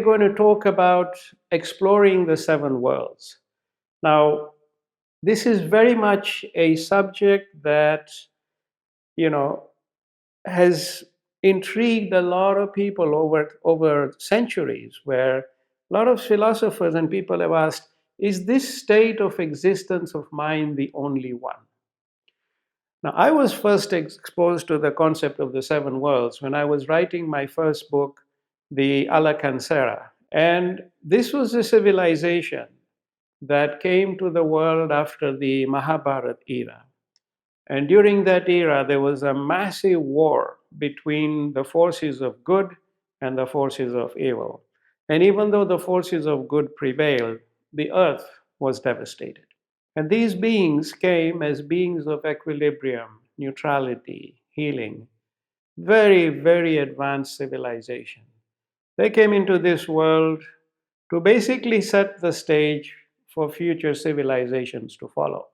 going to talk about exploring the seven worlds. Now, this is very much a subject that, you know, has intrigued a lot of people over centuries, where a lot of philosophers and people have asked, is this state of existence of mind the only one? Now, I was first exposed to the concept of the seven worlds when I was writing my first book, the Alla Cancera. And this was a civilization that came to the world after the Mahabharata era. And during that era, there was a massive war between the forces of good and the forces of evil. And even though the forces of good prevailed, the earth was devastated. And these beings came as beings of equilibrium, neutrality, healing, very, very advanced civilization. They came into this world to basically set the stage for future civilizations to follow.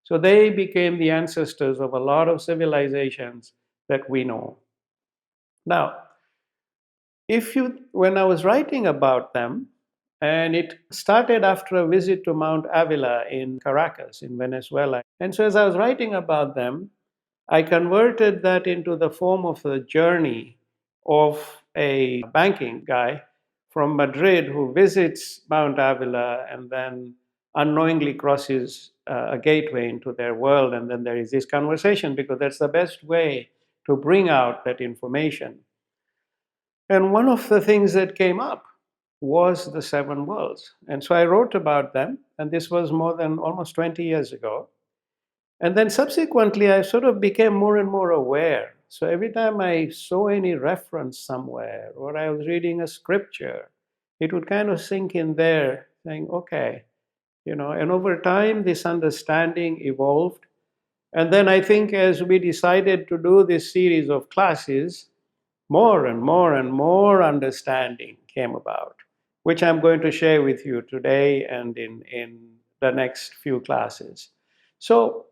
So they became the ancestors of a lot of civilizations that we know. Now, when I was writing about them, and it started after a visit to Mount Avila in Caracas, in Venezuela. And so as I was writing about them, I converted that into the form of a journey of a banking guy from Madrid who visits Mount Avila and then unknowingly crosses a gateway into their world. And then there is this conversation, because that's the best way to bring out that information. And one of the things that came up was the seven worlds. And so I wrote about them, and this was more than almost 20 years ago. And then subsequently, I sort of became more and more aware. So every time I saw any reference somewhere, or I was reading a scripture, it would kind of sink in there, saying, okay, and over time, this understanding evolved. And then I think as we decided to do this series of classes, more and more and more understanding came about, which I'm going to share with you today and in the next few classes. So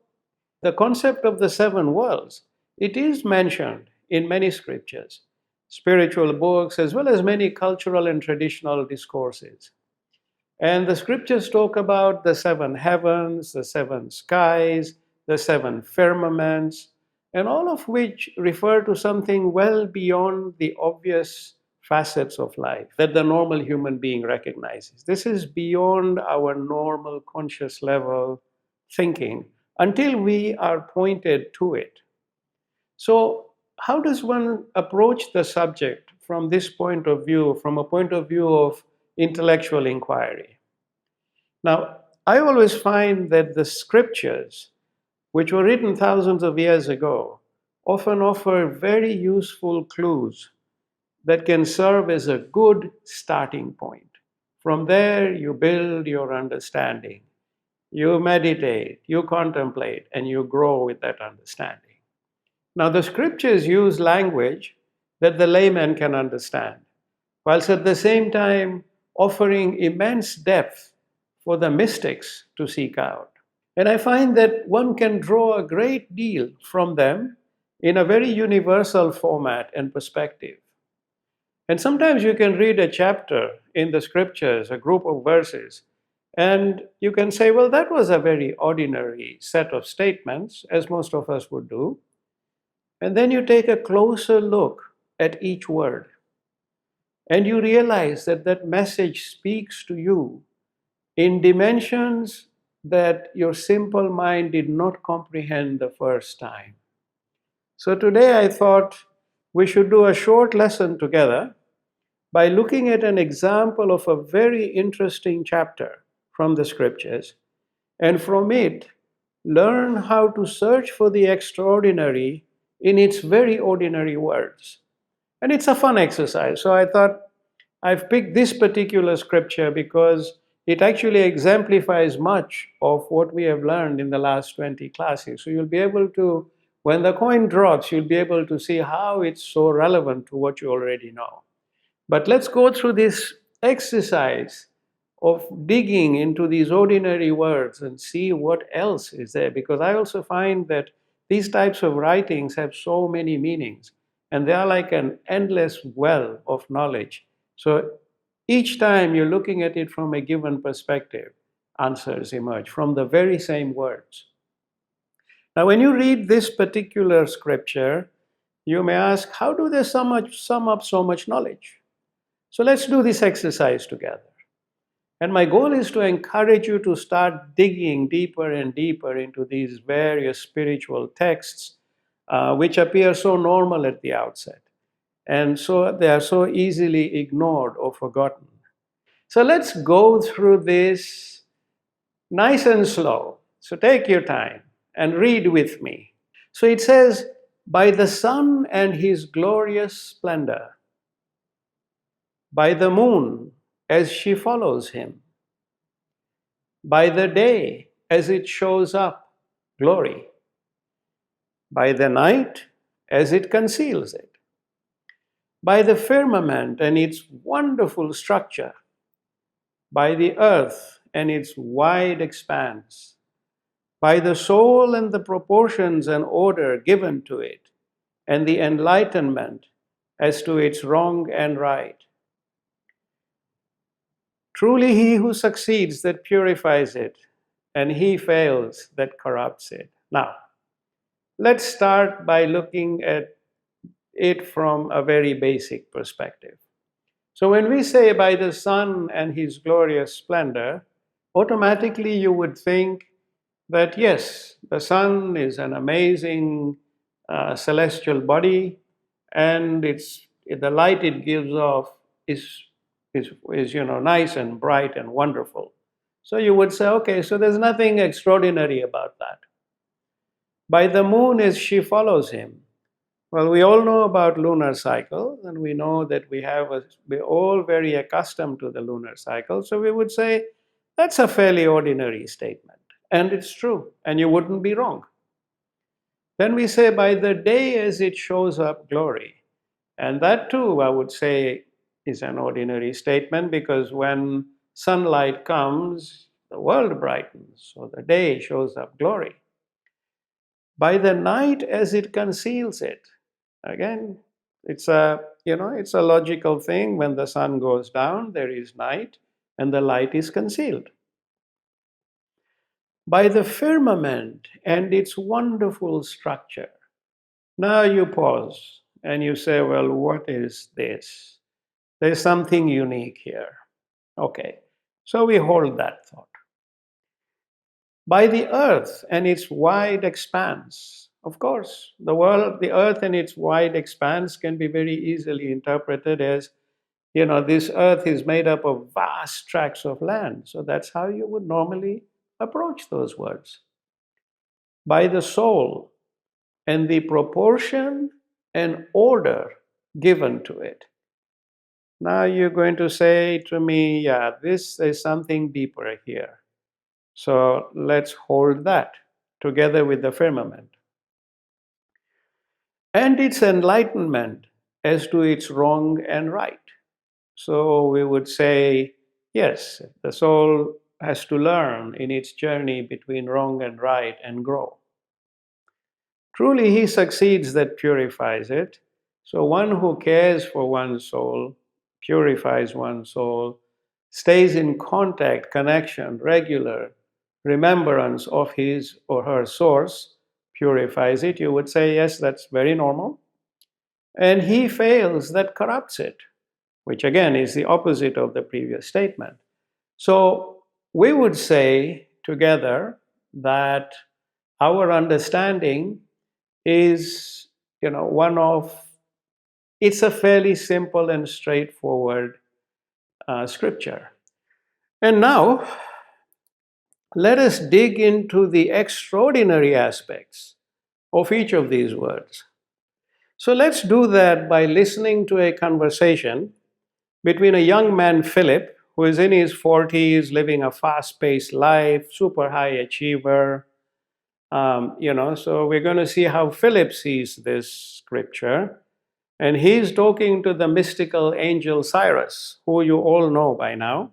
the concept of the seven worlds, it is mentioned in many scriptures, spiritual books, as well as many cultural and traditional discourses. And the scriptures talk about the seven heavens, the seven skies, the seven firmaments, and all of which refer to something well beyond the obvious facets of life that the normal human being recognizes. This is beyond our normal conscious level thinking until we are pointed to it. So, how does one approach the subject from this point of view, from a point of view of intellectual inquiry? Now, I always find that the scriptures, which were written thousands of years ago, often offer very useful clues that can serve as a good starting point. From there, you build your understanding. You meditate, you contemplate, and you grow with that understanding. Now, the scriptures use language that the layman can understand, whilst at the same time offering immense depth for the mystics to seek out. And I find that one can draw a great deal from them in a very universal format and perspective. And sometimes you can read a chapter in the scriptures, a group of verses, and you can say, well, that was a very ordinary set of statements, as most of us would do. And then you take a closer look at each word, and you realize that that message speaks to you in dimensions that your simple mind did not comprehend the first time. So today I thought we should do a short lesson together by looking at an example of a very interesting chapter from the scriptures, and from it learn how to search for the extraordinary in its very ordinary words. And it's a fun exercise. So I thought I've picked this particular scripture because it actually exemplifies much of what we have learned in the last 20 classes. So you'll be able to, when the coin drops, you'll be able to see how it's so relevant to what you already know. But let's go through this exercise of digging into these ordinary words and see what else is there. Because I also find that these types of writings have so many meanings, and they are like an endless well of knowledge. So Each time you're looking at it from a given perspective, answers emerge from the very same words. Now, when you read this particular scripture, you may ask, how do they sum up so much knowledge? So let's do this exercise together. And my goal is to encourage you to start digging deeper and deeper into these various spiritual texts, which appear so normal at the outset. And so they are so easily ignored or forgotten. So let's go through this nice and slow. So take your time and read with me. So it says, by the sun and his glorious splendor, by the moon as she follows him, by the day as it shows up, glory, by the night as it conceals it, by the firmament and its wonderful structure, by the earth and its wide expanse, by the soul and the proportions and order given to it, and the enlightenment as to its wrong and right. Truly he who succeeds that purifies it, and he fails that corrupts it. Now, let's start by looking at it from a very basic perspective. So when we say by the sun and his glorious splendor, automatically you would think that yes, the sun is an amazing celestial body, and the light it gives off is nice and bright and wonderful. So you would say, okay, so there's nothing extraordinary about that. By the moon as she follows him. Well, we all know about lunar cycles, and we know that we're all very accustomed to the lunar cycle. So we would say that's a fairly ordinary statement. And it's true, and you wouldn't be wrong. Then we say, by the day as it shows up, glory. And that too, I would say, is an ordinary statement, because when sunlight comes, the world brightens, so the day shows up glory. By the night as it conceals it. Again, it's a logical thing. When the sun goes down, there is night, and the light is concealed. By the firmament and its wonderful structure. Now you pause and you say, well, what is this? There's something unique here. Okay, so we hold that thought. By the earth and its wide expanse. Of course, the earth and its wide expanse can be very easily interpreted as, this earth is made up of vast tracts of land. So that's how you would normally approach those words. By the soul and the proportion and order given to it. Now you're going to say to me, yeah, this is something deeper here. So let's hold that together with the firmament. And its enlightenment as to its wrong and right. So we would say, yes, the soul has to learn in its journey between wrong and right and grow. Truly he succeeds that purifies it. So one who cares for one's soul, purifies one's soul, stays in contact, connection, regular remembrance of his or her source, purifies it. You would say, yes, that's very normal. And he fails that corrupts it, which again is the opposite of the previous statement. So we would say together that our understanding is, it's a fairly simple and straightforward scripture. And now, let us dig into the extraordinary aspects of each of these words. So let's do that by listening to a conversation between a young man, Philip, who is in his 40s, living a fast-paced life, super high achiever. So we're going to see how Philip sees this scripture. And he's talking to the mystical angel Cyrus, who you all know by now.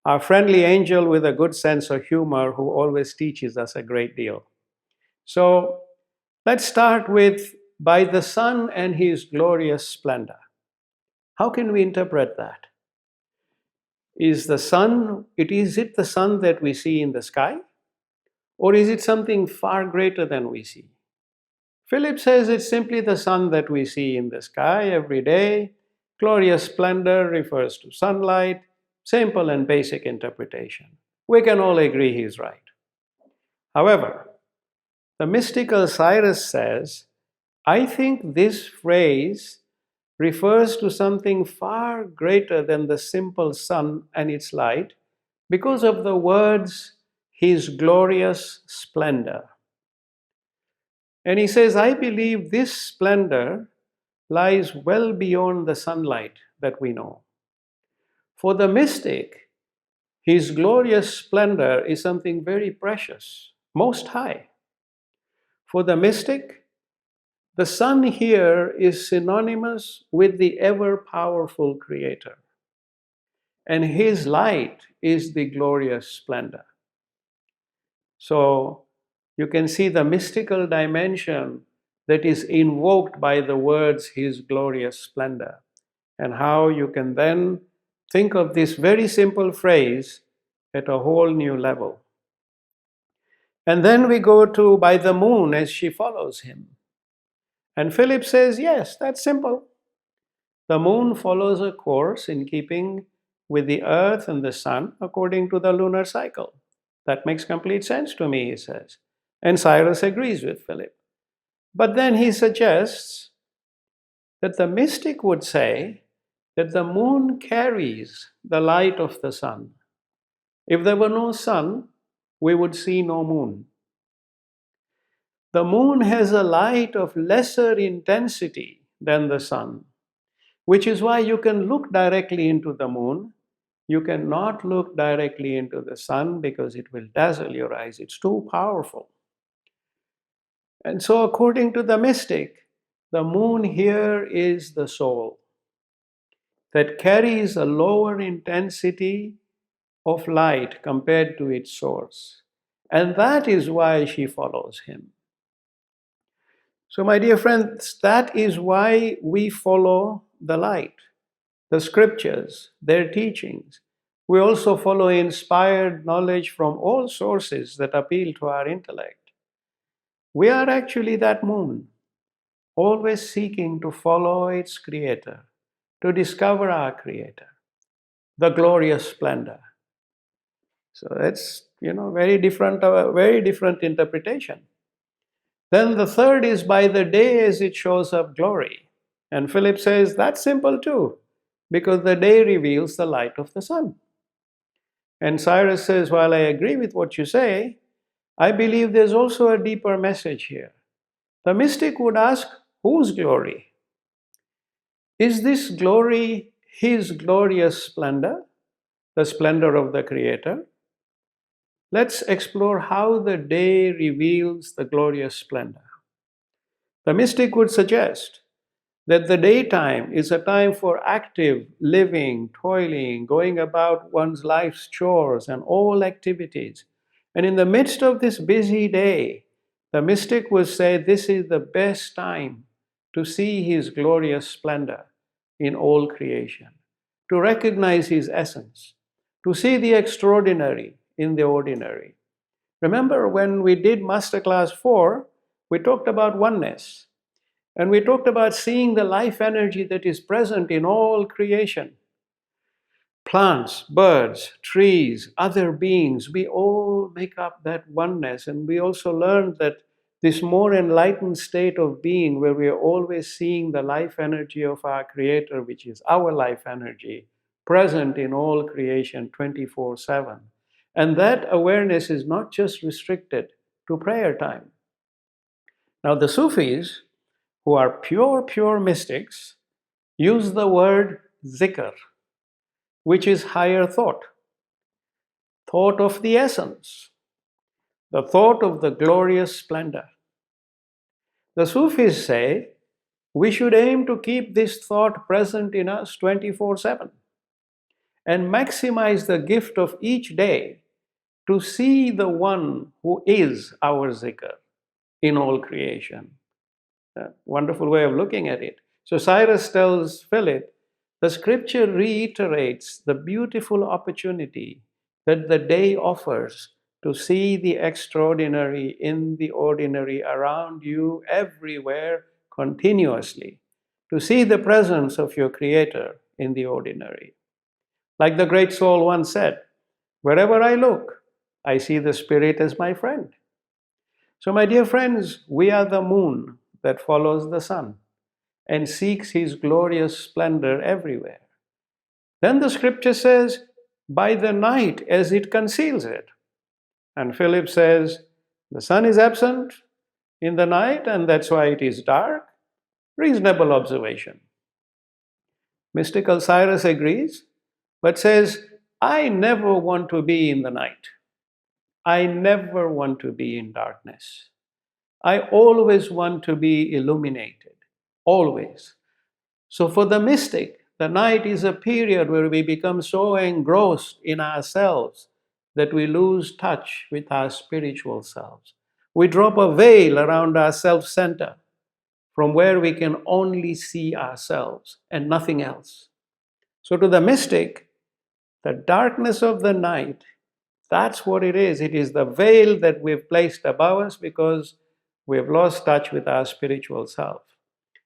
Our friendly angel with a good sense of humor who always teaches us a great deal. So let's start with by the sun and his glorious splendor. How can we interpret that? Is the sun, is it the sun that we see in the sky? Or is it something far greater than we see? Philip says it's simply the sun that we see in the sky every day. Glorious splendor refers to sunlight. Simple and basic interpretation. We can all agree he's right. However, the mystical Cyrus says, I think this phrase refers to something far greater than the simple sun and its light because of the words, his glorious splendor. And he says, I believe this splendor lies well beyond the sunlight that we know. For the mystic, his glorious splendor is something very precious, most high. For the mystic, the sun here is synonymous with the ever powerful Creator, and his light is the glorious splendor. So you can see the mystical dimension that is invoked by the words, his glorious splendor, and how you can then think of this very simple phrase at a whole new level. And then we go to by the moon as she follows him. And Philip says, yes, that's simple. The moon follows a course in keeping with the earth and the sun according to the lunar cycle. That makes complete sense to me, he says. And Cyrus agrees with Philip. But then he suggests that the mystic would say that the moon carries the light of the sun. If there were no sun, we would see no moon. The moon has a light of lesser intensity than the sun, which is why you can look directly into the moon. You cannot look directly into the sun because it will dazzle your eyes. It's too powerful. And so, according to the mystic, the moon here is the soul that carries a lower intensity of light compared to its source. And that is why she follows him. So, my dear friends, that is why we follow the light, the scriptures, their teachings. We also follow inspired knowledge from all sources that appeal to our intellect. We are actually that moon, always seeking to follow its creator, to discover our creator, the glorious splendor. So that's, very different interpretation. Then the third is by the day as it shows up glory. And Philip says that's simple too, because the day reveals the light of the sun. And Cyrus says, while I agree with what you say, I believe there's also a deeper message here. The mystic would ask, whose glory? Is this glory his glorious splendor, the splendor of the Creator? Let's explore how the day reveals the glorious splendor. The mystic would suggest that the daytime is a time for active living, toiling, going about one's life's chores and all activities. And in the midst of this busy day, the mystic would say this is the best time to see his glorious splendor in all creation, to recognize his essence, to see the extraordinary in the ordinary. Remember when we did Masterclass 4, we talked about oneness. And we talked about seeing the life energy that is present in all creation. Plants, birds, trees, other beings, we all make up that oneness. And we also learned that this more enlightened state of being where we are always seeing the life energy of our Creator, which is our life energy, present in all creation 24/7. And that awareness is not just restricted to prayer time. Now the Sufis, who are pure mystics, use the word zikr, which is higher thought of the essence, the thought of the glorious splendor. The Sufis say we should aim to keep this thought present in us 24/7 and maximize the gift of each day to see the one who is our zikr in all creation. A wonderful way of looking at it. So Cyrus tells Philip the scripture reiterates the beautiful opportunity that the day offers to see the extraordinary in the ordinary around you everywhere continuously, to see the presence of your Creator in the ordinary. Like the great soul once said, wherever I look, I see the Spirit as my friend. So, my dear friends, we are the moon that follows the sun and seeks his glorious splendor everywhere. Then the scripture says, by the night as it conceals it. And Philip says, the sun is absent in the night and that's why it is dark. Reasonable observation. Mystical Cyrus agrees, but says, I never want to be in the night. I never want to be in darkness. I always want to be illuminated. Always. So for the mystic, the night is a period where we become so engrossed in ourselves that we lose touch with our spiritual selves. We drop a veil around our self-center from where we can only see ourselves and nothing else. So to the mystic, the darkness of the night, that's what it is. It is the veil that we've placed above us because we've lost touch with our spiritual self.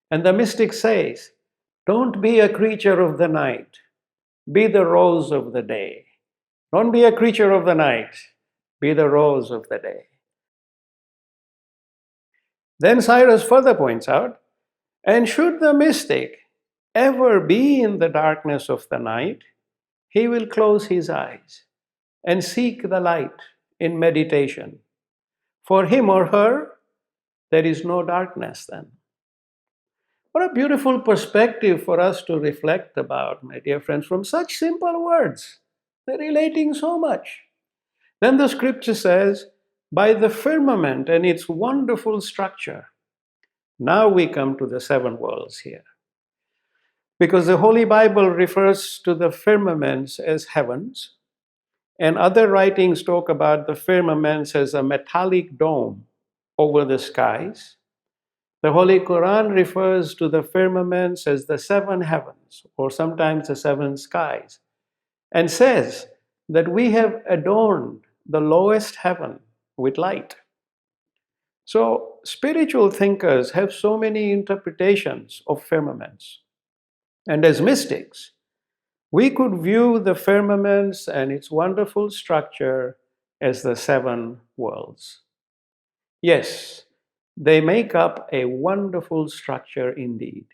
And the mystic says, don't be a creature of the night. Be the rose of the day. Don't be a creature of the night. Be the rose of the day. Then Cyrus further points out, and should the mystic ever be in the darkness of the night, he will close his eyes and seek the light in meditation. For him or her, there is no darkness then. What a beautiful perspective for us to reflect about, my dear friends, from such simple words. They're relating so much. Then the scripture says, by the firmament and its wonderful structure. Now we come to the seven worlds here. Because the Holy Bible refers to the firmaments as heavens, and other writings talk about the firmaments as a metallic dome over the skies. The Holy Quran refers to the firmaments as the seven heavens, or sometimes the seven skies, and says that we have adorned the lowest heaven with light. So, spiritual thinkers have so many interpretations of firmaments. And as mystics, we could view the firmaments and its wonderful structure as the seven worlds. Yes, they make up a wonderful structure indeed.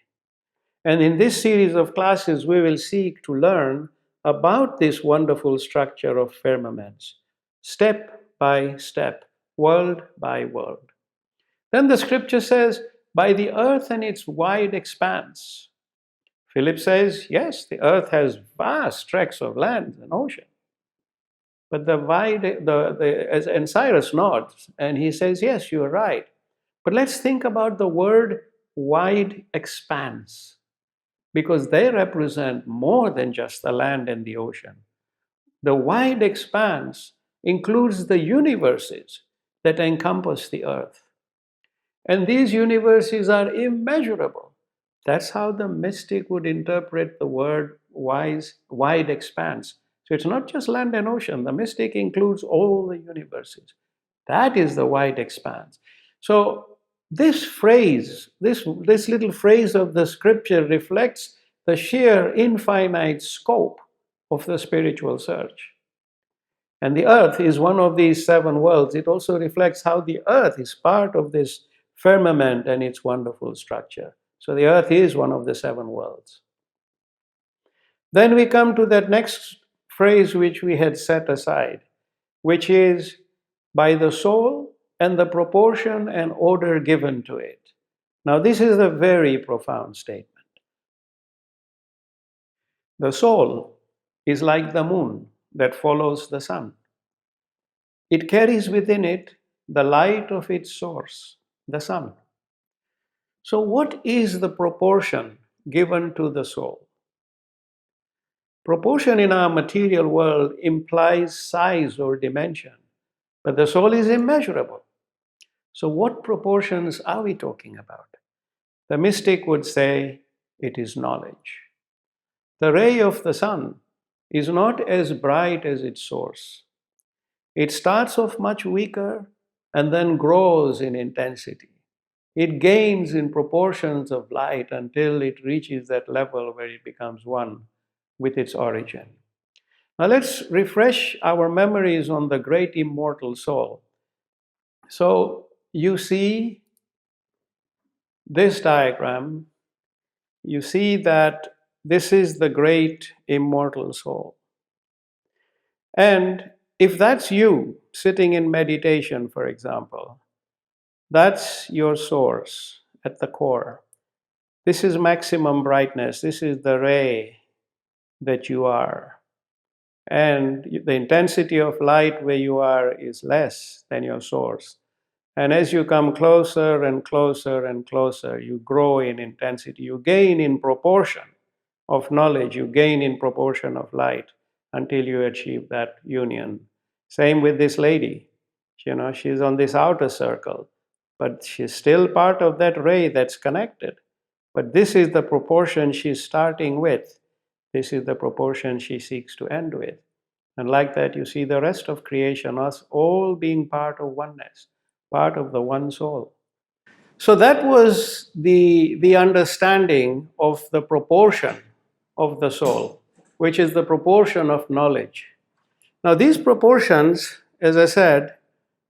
And in this series of classes, we will seek to learn about this wonderful structure of firmaments, step by step, world by world. Then the scripture says, by the earth and its wide expanse. Philip says, yes, the earth has vast tracts of land and ocean. But and Cyrus nods, and he says, yes, you're right. But let's think about the word wide expanse, because they represent more than just the land and the ocean. The wide expanse includes the universes that encompass the earth. And these universes are immeasurable. That's how the mystic would interpret the word wide expanse. So it's not just land and ocean. The mystic includes all the universes. That is the wide expanse. So this phrase, this little phrase of the scripture reflects the sheer infinite scope of the spiritual search. And the earth is one of these seven worlds. It also reflects how the earth is part of this firmament and its wonderful structure. So the earth is one of the seven worlds. Then we come to that next phrase which we had set aside, which is by the soul and the proportion and order given to it. Now this is a very profound statement. The soul is like the moon that follows the sun. It carries within it the light of its source, the sun. So what is the proportion given to the soul? Proportion in our material world implies size or dimension, but the soul is immeasurable. So what proportions are we talking about? The mystic would say it is knowledge. The ray of the sun is not as bright as its source. It starts off much weaker and then grows in intensity. It gains in proportions of light until it reaches that level where it becomes one with its origin. Now let's refresh our memories on the great immortal soul. So you see this diagram, you see that this is the great immortal soul. And if that's you sitting in meditation, for example, that's your source at the core. This is maximum brightness. This is the ray that you are. And the intensity of light where you are is less than your source. And as you come closer and closer and closer, you grow in intensity. You gain in proportion of knowledge. You gain in proportion of light until you achieve that union. Same with this lady. She's on this outer circle, but she's still part of that ray that's connected. But this is the proportion she's starting with. This is the proportion she seeks to end with. And like that, you see the rest of creation, us all being part of oneness, part of the one soul. So that was the understanding of the proportion of the soul, which is the proportion of knowledge. Now, these proportions, as I said,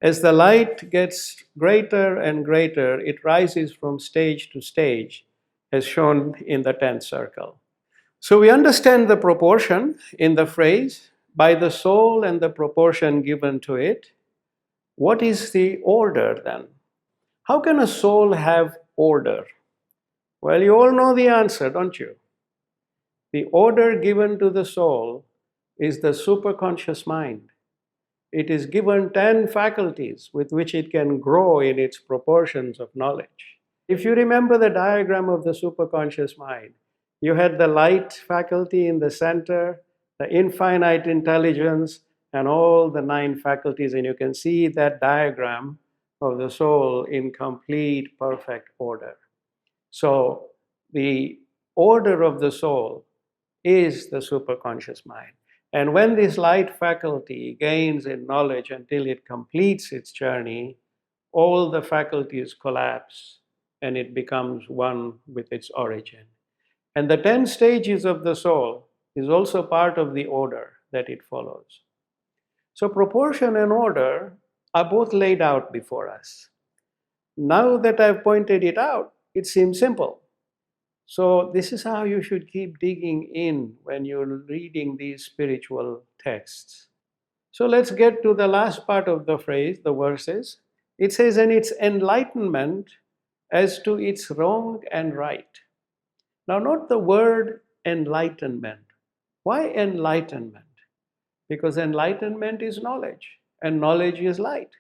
as the light gets greater and greater, it rises from stage to stage, as shown in the 10th circle. So we understand the proportion in the phrase, by the soul and the proportion given to it. What is the order then? How can a soul have order? Well, you all know the answer, don't you? The order given to the soul is the superconscious mind. It is given 10 faculties with which it can grow in its proportions of knowledge. If you remember the diagram of the superconscious mind, you had the light faculty in the center, the infinite intelligence, and all the 9 faculties, and you can see that diagram of the soul in complete, perfect order. So the order of the soul is the superconscious mind. And when this light faculty gains in knowledge until it completes its journey, all the faculties collapse and it becomes one with its origin. And the 10 stages of the soul is also part of the order that it follows. So proportion and order are both laid out before us. Now that I've pointed it out, it seems simple. So this is how you should keep digging in when you're reading these spiritual texts. So let's get to the last part of the phrase, the verses. It says, and its enlightenment as to its wrong and right. Now note the word enlightenment. Why enlightenment? Because enlightenment is knowledge, and knowledge is light.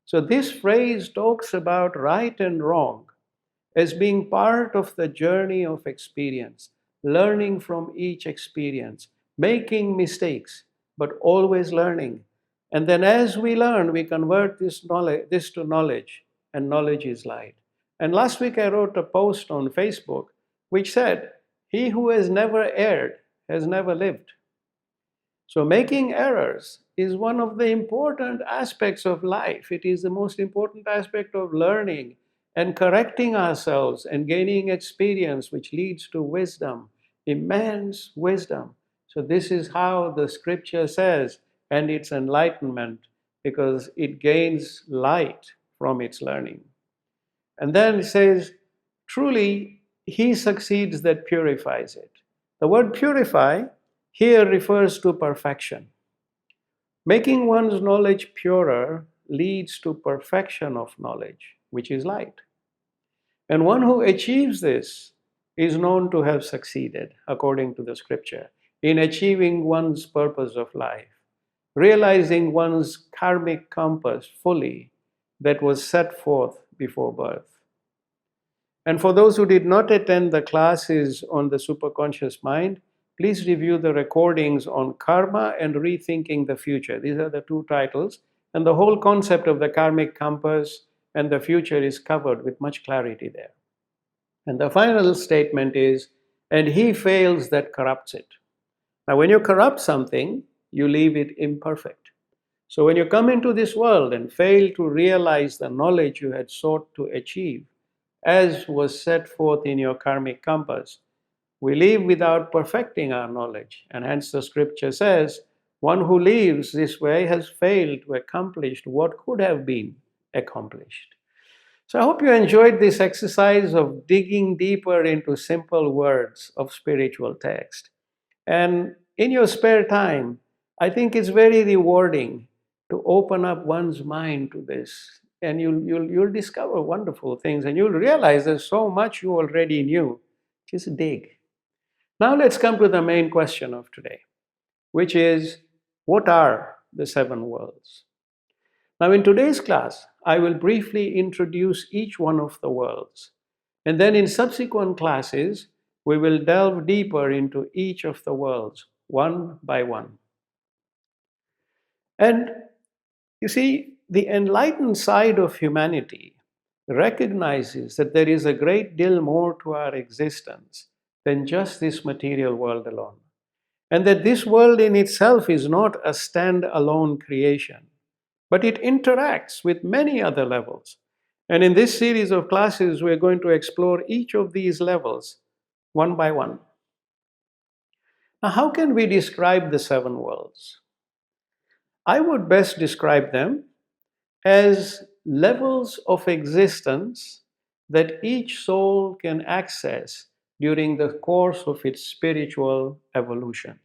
So this phrase talks about right and wrong as being part of the journey of experience, learning from each experience, making mistakes, but always learning. And then as we learn, we convert this to knowledge, and knowledge is light. And last week I wrote a post on Facebook which said, he who has never erred has never lived. So making errors is one of the important aspects of life. It is the most important aspect of learning and correcting ourselves and gaining experience, which leads to wisdom, immense wisdom. So this is how the scripture says, and it's enlightenment, because it gains light from its learning. And then it says, truly, he succeeds that purifies it. The word purify here refers to perfection. Making one's knowledge purer leads to perfection of knowledge, which is light. And one who achieves this is known to have succeeded, according to the scripture, in achieving one's purpose of life, realizing one's karmic compass fully that was set forth before birth. And for those who did not attend the classes on the superconscious mind, please review the recordings on karma and rethinking the future. These are the 2 titles. And the whole concept of the karmic compass and the future is covered with much clarity there. And the final statement is, and he fails that corrupts it. Now, when you corrupt something, you leave it imperfect. So when you come into this world and fail to realize the knowledge you had sought to achieve, as was set forth in your karmic compass, we live without perfecting our knowledge. And hence the scripture says, one who lives this way has failed to accomplish what could have been accomplished. So I hope you enjoyed this exercise of digging deeper into simple words of spiritual text. And in your spare time, I think it's very rewarding to open up one's mind to this. And you'll discover wonderful things, and you'll realize there's so much you already knew. Just dig. Now let's come to the main question of today, which is, what are the seven worlds? Now in today's class, I will briefly introduce each one of the worlds. And then in subsequent classes, we will delve deeper into each of the worlds, one by one. And you see, the enlightened side of humanity recognizes that there is a great deal more to our existence than just this material world alone. And that this world in itself is not a stand-alone creation, but it interacts with many other levels. And in this series of classes, we're going to explore each of these levels one by one. Now, how can we describe the seven worlds? I would best describe them as levels of existence that each soul can access during the course of its spiritual evolution.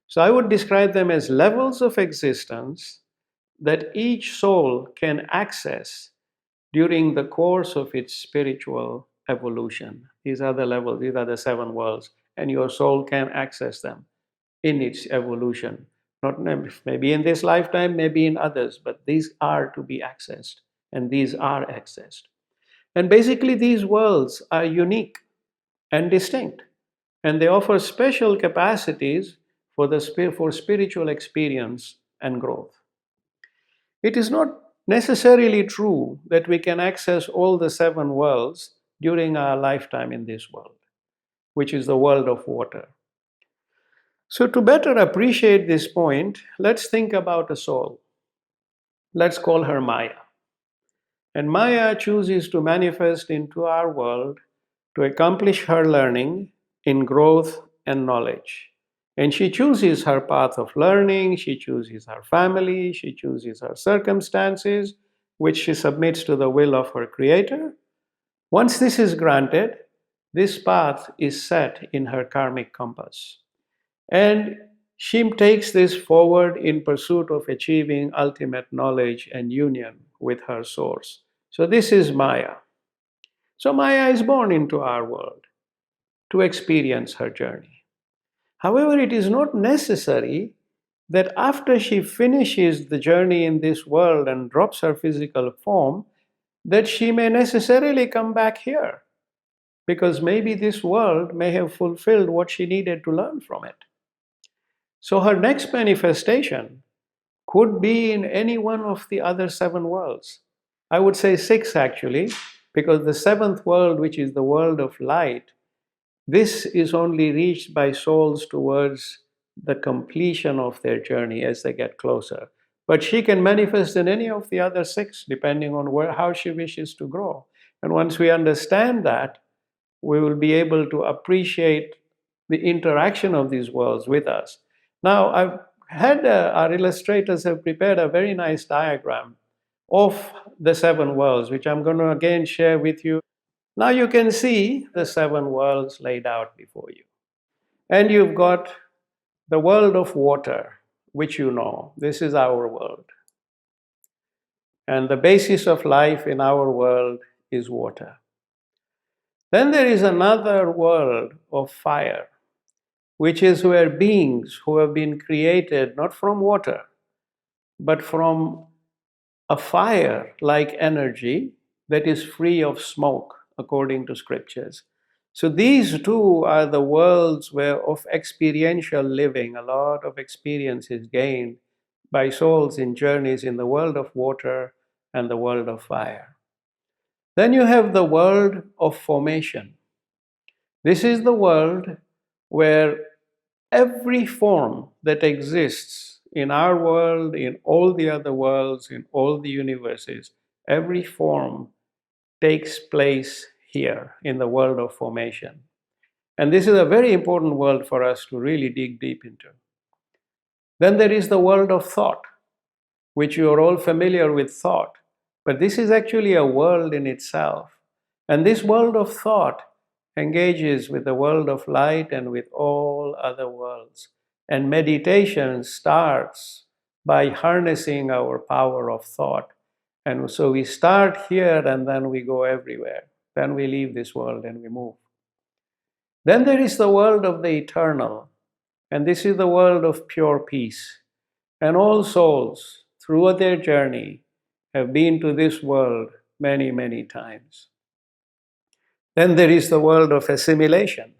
So I would describe them as levels of existence that each soul can access during the course of its spiritual evolution. These are the levels, these are the seven worlds, and your soul can access them in its evolution. Not maybe in this lifetime, maybe in others, but these are to be accessed, and these are accessed. And basically, these worlds are unique and distinct, and they offer special capacities for spiritual experience and growth. It is not necessarily true that we can access all the seven worlds during our lifetime in this world, which is the world of water. So, to better appreciate this point, let's think about a soul. Let's call her Maya. And Maya chooses to manifest into our world to accomplish her learning in growth and knowledge. And she chooses her path of learning, she chooses her family, she chooses her circumstances, which she submits to the will of her Creator. Once this is granted, this path is set in her karmic compass. And she takes this forward in pursuit of achieving ultimate knowledge and union with her source. So this is Maya. So Maya is born into our world to experience her journey. However, it is not necessary that after she finishes the journey in this world and drops her physical form, that she may necessarily come back here, because maybe this world may have fulfilled what she needed to learn from it. So her next manifestation could be in any one of the other seven worlds. I would say six actually, because the seventh world, which is the world of light, this is only reached by souls towards the completion of their journey as they get closer. But she can manifest in any of the other six, depending on how she wishes to grow. And once we understand that, we will be able to appreciate the interaction of these worlds with us. Now, I've had our illustrators have prepared a very nice diagram of the seven worlds, which I'm going to again share with you. Now you can see the seven worlds laid out before you. And you've got the world of water, which you know. This is our world. And the basis of life in our world is water. Then there is another world of fire, which is where beings who have been created not from water, but from a fire-like energy that is free of smoke, according to scriptures. So these two are the worlds where of experiential living, a lot of experience is gained by souls in journeys in the world of water and the world of fire. Then you have the world of formation. This is the world where every form that exists in our world, in all the other worlds, in all the universes, every form takes place here in the world of formation. And this is a very important world for us to really dig deep into. Then there is the world of thought, which you are all familiar with thought. But this is actually a world in itself. And this world of thought engages with the world of light and with all other worlds. And meditation starts by harnessing our power of thought. And so we start here and then we go everywhere. Then we leave this world and we move. Then there is the world of the eternal. And this is the world of pure peace. And all souls, throughout their journey, have been to this world many, many times. Then there is the world of assimilation.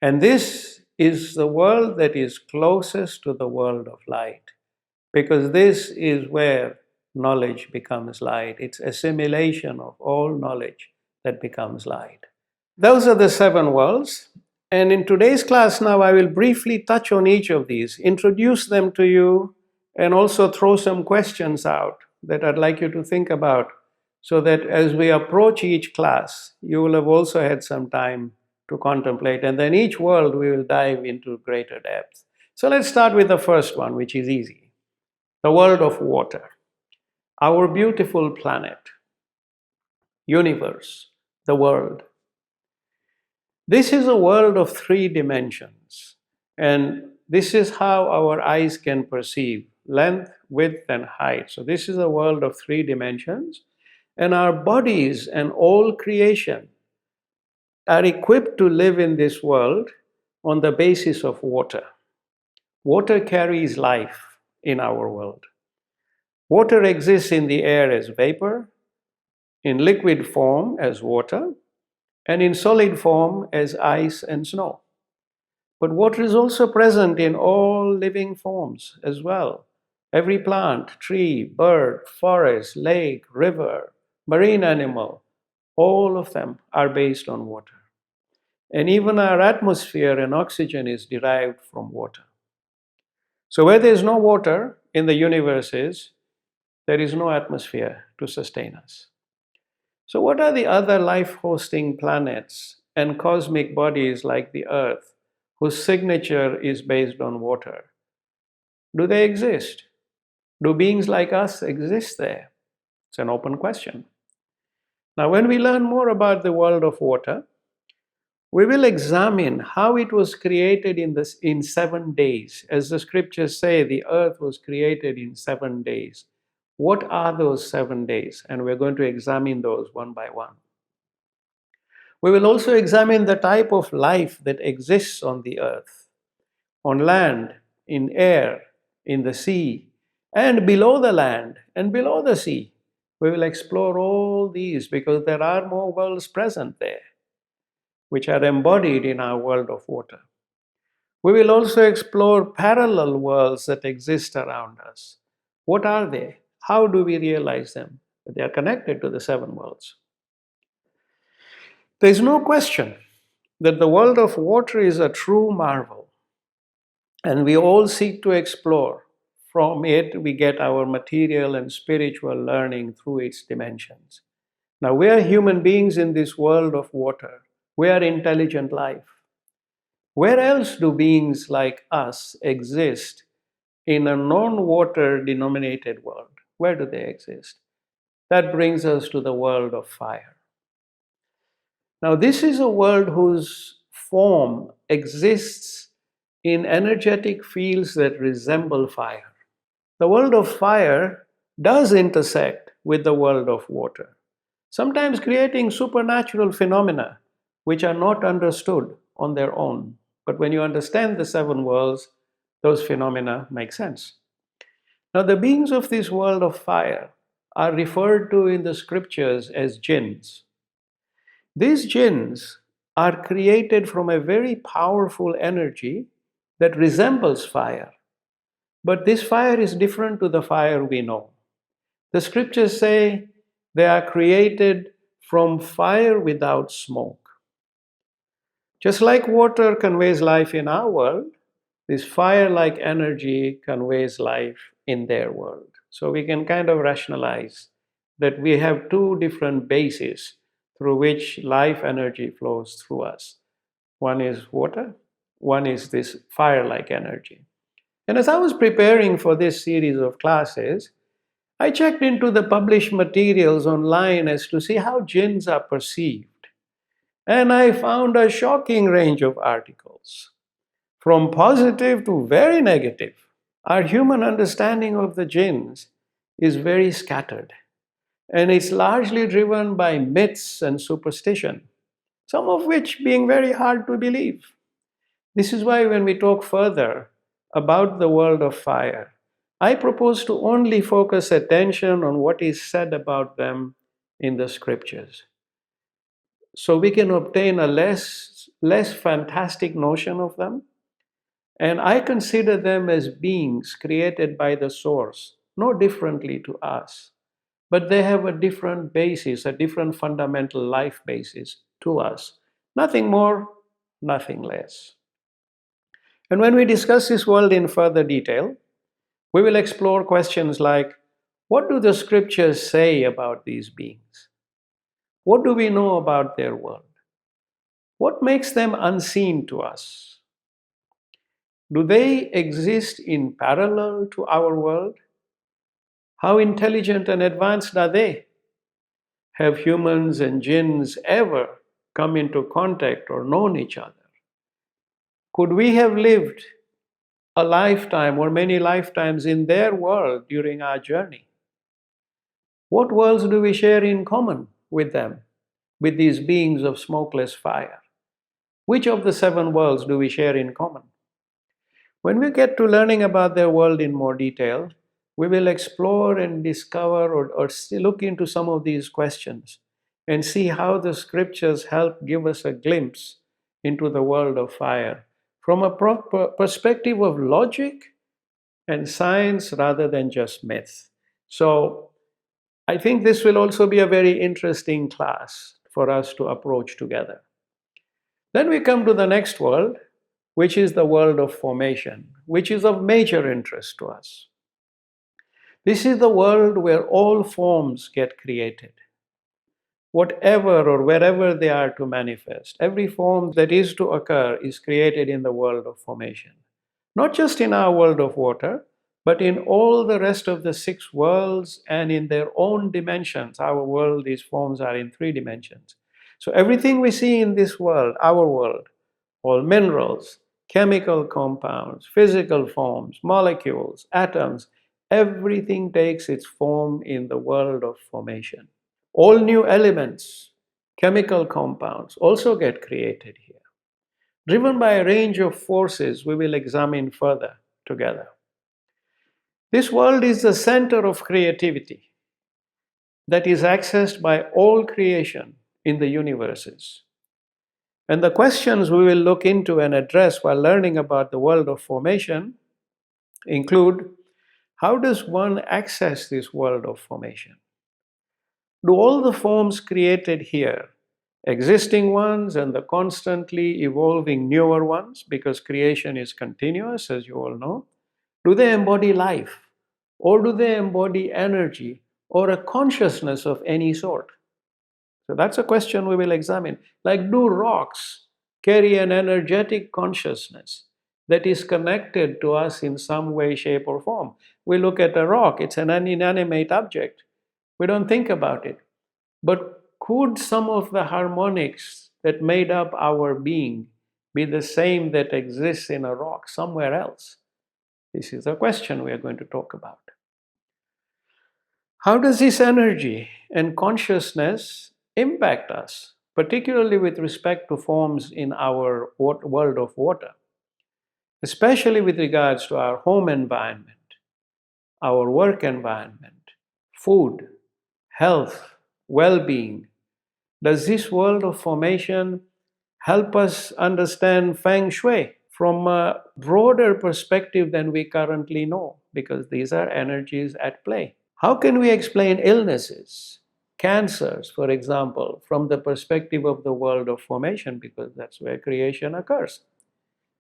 And this is the world that is closest to the world of light, because this is where knowledge becomes light. It's assimilation of all knowledge that becomes light. Those are the 7 worlds. And in today's class now, I will briefly touch on each of these, introduce them to you, and also throw some questions out that I'd like you to think about, so that as we approach each class, you will have also had some time to contemplate. And then each world we will dive into greater depth. So let's start with the first one, which is easy. The world of water. Our beautiful planet, universe, the world. This is a world of 3 dimensions. And this is how our eyes can perceive length, width, and height. So this is a world of 3 dimensions. And our bodies and all creation are equipped to live in this world on the basis of water. Water carries life in our world. Water exists in the air as vapor, in liquid form as water, and in solid form as ice and snow. But water is also present in all living forms as well. Every plant, tree, bird, forest, lake, river, marine animal, all of them are based on water. And even our atmosphere and oxygen is derived from water. So where there is no water in the universes, there is no atmosphere to sustain us. So what are the other life-hosting planets and cosmic bodies like the Earth, whose signature is based on water? Do they exist? Do beings like us exist there? It's an open question. Now, when we learn more about the world of water, we will examine how it was created in 7 days. As the scriptures say, the earth was created in 7 days. What are those 7 days? And we're going to examine those one by one. We will also examine the type of life that exists on the earth, on land, in air, in the sea, and below the land and below the sea. We will explore all these because there are more worlds present there, which are embodied in our world of water. We will also explore parallel worlds that exist around us. What are they? How do we realize them? They are connected to the 7 worlds. There is no question that the world of water is a true marvel, and we all seek to explore. From it, we get our material and spiritual learning through its dimensions. Now, we are human beings in this world of water. We are intelligent life. Where else do beings like us exist in a non-water denominated world? Where do they exist? That brings us to the world of fire. Now, this is a world whose form exists in energetic fields that resemble fire. The world of fire does intersect with the world of water, sometimes creating supernatural phenomena which are not understood on their own. But when you understand the 7 worlds, those phenomena make sense. Now, the beings of this world of fire are referred to in the scriptures as jinns. These jinns are created from a very powerful energy that resembles fire. But this fire is different to the fire we know. The scriptures say they are created from fire without smoke. Just like water conveys life in our world, this fire-like energy conveys life in their world. So we can kind of rationalize that we have two different bases through which life energy flows through us. One is water, one is this fire-like energy. And as I was preparing for this series of classes, I checked into the published materials online as to see how jinns are perceived. And I found a shocking range of articles, from positive to very negative. Our human understanding of the jinns is very scattered, and it's largely driven by myths and superstition, some of which being very hard to believe. This is why, when we talk further about the world of fire, I propose to only focus attention on what is said about them in the scriptures, so we can obtain a less fantastic notion of them. And I consider them as beings created by the source, no differently to us. But they have a different basis, a different fundamental life basis to us. Nothing more, nothing less. And when we discuss this world in further detail, we will explore questions like, what do the scriptures say about these beings? What do we know about their world? What makes them unseen to us? Do they exist in parallel to our world? How intelligent and advanced are they? Have humans and jinns ever come into contact or known each other? Could we have lived a lifetime or many lifetimes in their world during our journey? What worlds do we share in common with them, with these beings of smokeless fire? Which of the seven worlds do we share in common? When we get to learning about their world in more detail, we will explore and discover or look into some of these questions and see how the scriptures help give us a glimpse into the world of fire from a perspective of logic and science rather than just myth. So I think this will also be a very interesting class for us to approach together. Then we come to the next world, which is the world of formation, which is of major interest to us. This is the world where all forms get created. Whatever or wherever they are to manifest, every form that is to occur is created in the world of formation. Not just in our world of water, but in all the rest of the six worlds and in their own dimensions. Our world, these forms are in three dimensions. So everything we see in this world, our world, all minerals, chemical compounds, physical forms, molecules, atoms, everything takes its form in the world of formation. All new elements, chemical compounds, also get created here, driven by a range of forces we will examine further together. This world is the center of creativity that is accessed by all creation in the universes. And the questions we will look into and address while learning about the world of formation include, how does one access this world of formation? Do all the forms created here, existing ones and the constantly evolving newer ones, because creation is continuous, as you all know, do they embody life? Or do they embody energy or a consciousness of any sort? So that's a question we will examine. Like, do rocks carry an energetic consciousness that is connected to us in some way, shape, or form? We look at a rock, it's an inanimate object. We don't think about it. But could some of the harmonics that made up our being be the same that exists in a rock somewhere else? This is a question we are going to talk about. How does this energy and consciousness impact us, particularly with respect to forms in our world of water, especially with regards to our home environment, our work environment, food, health, well-being? Does this world of formation help us understand feng shui from a broader perspective than we currently know? Because these are energies at play. How can we explain illnesses cancers, for example, from the perspective of the world of formation, because that's where creation occurs.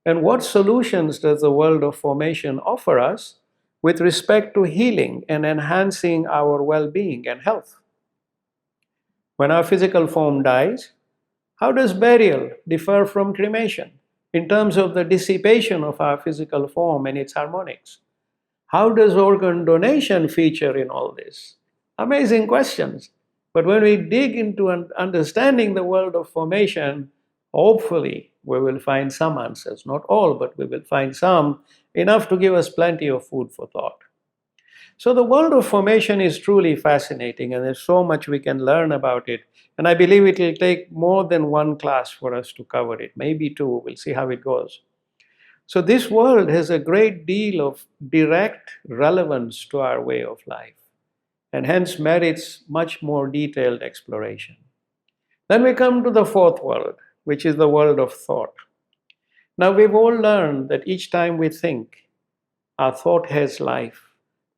And what solutions does the world of formation offer us with respect to healing and enhancing our well-being and health? When our physical form dies, how does burial differ from cremation in terms of the dissipation of our physical form and its harmonics? How does organ donation feature in all this? Amazing questions. But when we dig into understanding the world of formation, hopefully we will find some answers. Not all, but we will find some, enough to give us plenty of food for thought. So the world of formation is truly fascinating, and there's so much we can learn about it. And I believe it will take more than one class for us to cover it, maybe two. We'll see how it goes. So this world has a great deal of direct relevance to our way of life, and hence merits much more detailed exploration. Then we come to the fourth world, which is the world of thought. Now we've all learned that each time we think, our thought has life.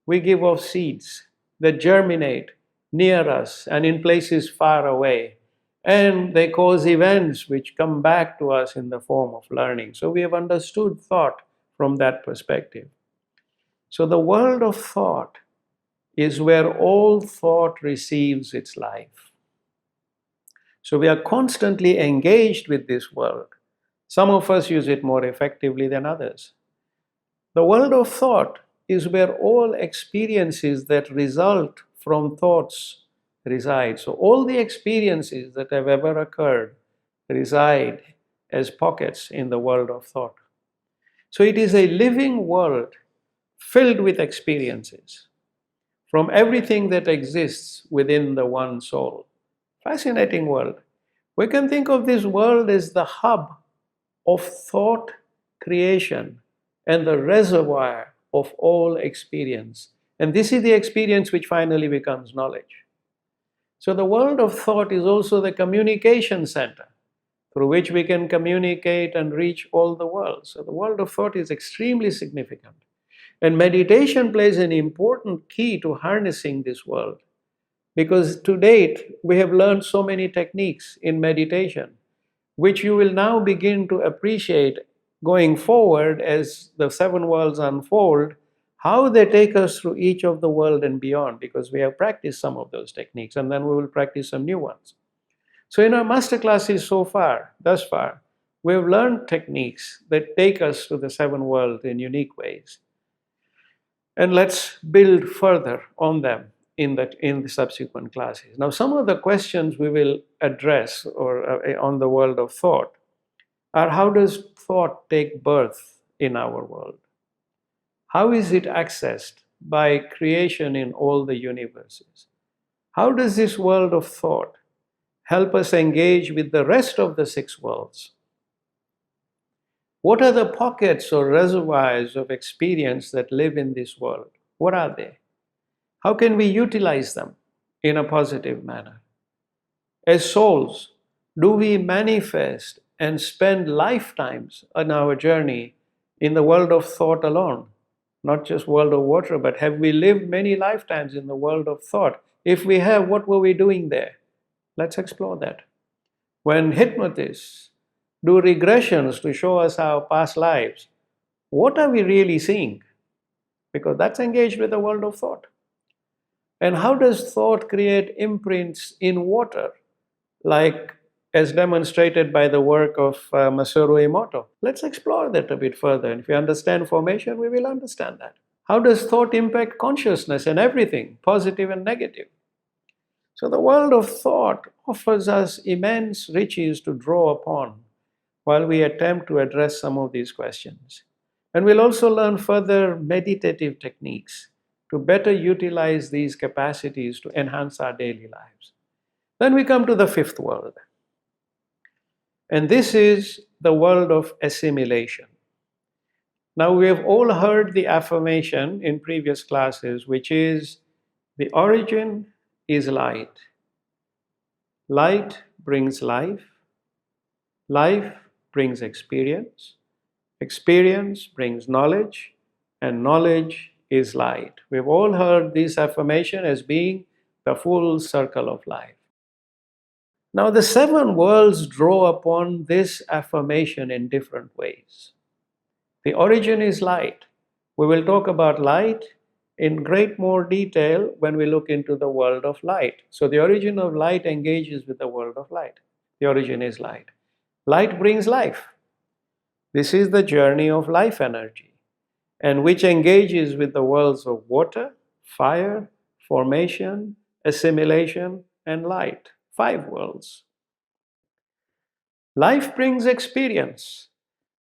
We give off seeds that germinate near us and in places far away, and they cause events which come back to us in the form of learning. So we have understood thought from that perspective. So the world of thought is where all thought receives its life. So we are constantly engaged with this world. Some of us use it more effectively than others. The world of thought is where all experiences that result from thoughts reside. So all the experiences that have ever occurred reside as pockets in the world of thought. So it is a living world filled with experiences from everything that exists within the one soul. Fascinating world. We can think of this world as the hub of thought creation and the reservoir of all experience. And this is the experience which finally becomes knowledge. So the world of thought is also the communication center through which we can communicate and reach all the world. So the world of thought is extremely significant. And meditation plays an important key to harnessing this world, because to date we have learned so many techniques in meditation, which you will now begin to appreciate going forward as the seven worlds unfold, how they take us through each of the world and beyond, because we have practiced some of those techniques and then we will practice some new ones. So in our master classes thus far, we have learned techniques that take us to the seven worlds in unique ways. And let's build further on them in the subsequent classes. Now, some of the questions we will address on the world of thought are: how does thought take birth in our world? How is it accessed by creation in all the universes? How does this world of thought help us engage with the rest of the six worlds? What are the pockets or reservoirs of experience that live in this world? What are they? How can we utilize them in a positive manner? As souls, do we manifest and spend lifetimes on our journey in the world of thought alone? Not just world of water, but have we lived many lifetimes in the world of thought? If we have, what were we doing there? Let's explore that. When hypnotists do regressions to show us our past lives, what are we really seeing? Because that's engaged with the world of thought. And how does thought create imprints in water, like as demonstrated by the work of Masaru Emoto? Let's explore that a bit further. And if we understand formation, we will understand that. How does thought impact consciousness and everything, positive and negative? So the world of thought offers us immense riches to draw upon while we attempt to address some of these questions. And we'll also learn further meditative techniques to better utilize these capacities to enhance our daily lives. Then we come to the fifth world. And this is the world of assimilation. Now, we have all heard the affirmation in previous classes, which is: the origin is light. Light brings life. Life brings experience. Experience brings knowledge. And knowledge is light. We've all heard this affirmation as being the full circle of life. Now, the seven worlds draw upon this affirmation in different ways. The origin is light. We will talk about light in great more detail when we look into the world of light. So the origin of light engages with the world of light. The origin is light. Light brings life. This is the journey of life energy, and which engages with the worlds of water, fire, formation, assimilation, and light. 5 worlds. Life brings experience.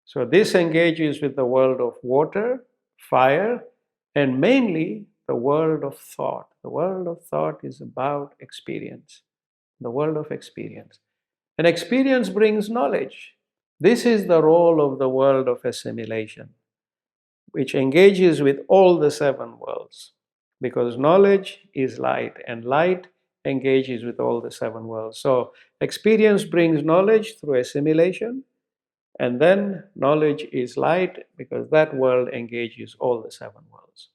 So this engages with the world of water, fire, and mainly the world of thought. The world of thought is about experience, the world of experience. And experience brings knowledge. This is the role of the world of assimilation, which engages with all the 7 worlds, because knowledge is light, and light engages with all the 7 worlds. So experience brings knowledge through assimilation, and then knowledge is light because that world engages all the 7 worlds.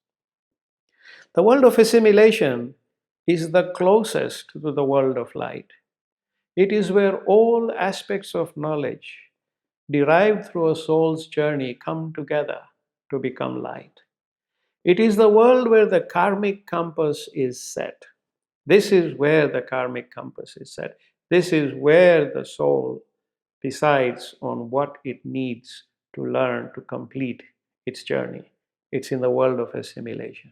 The world of assimilation is the closest to the world of light. It is where all aspects of knowledge derived through a soul's journey come together to become light. It is the world where the karmic compass is set. This is where the karmic compass is set. This is where the soul decides on what it needs to learn to complete its journey. It's in the world of assimilation.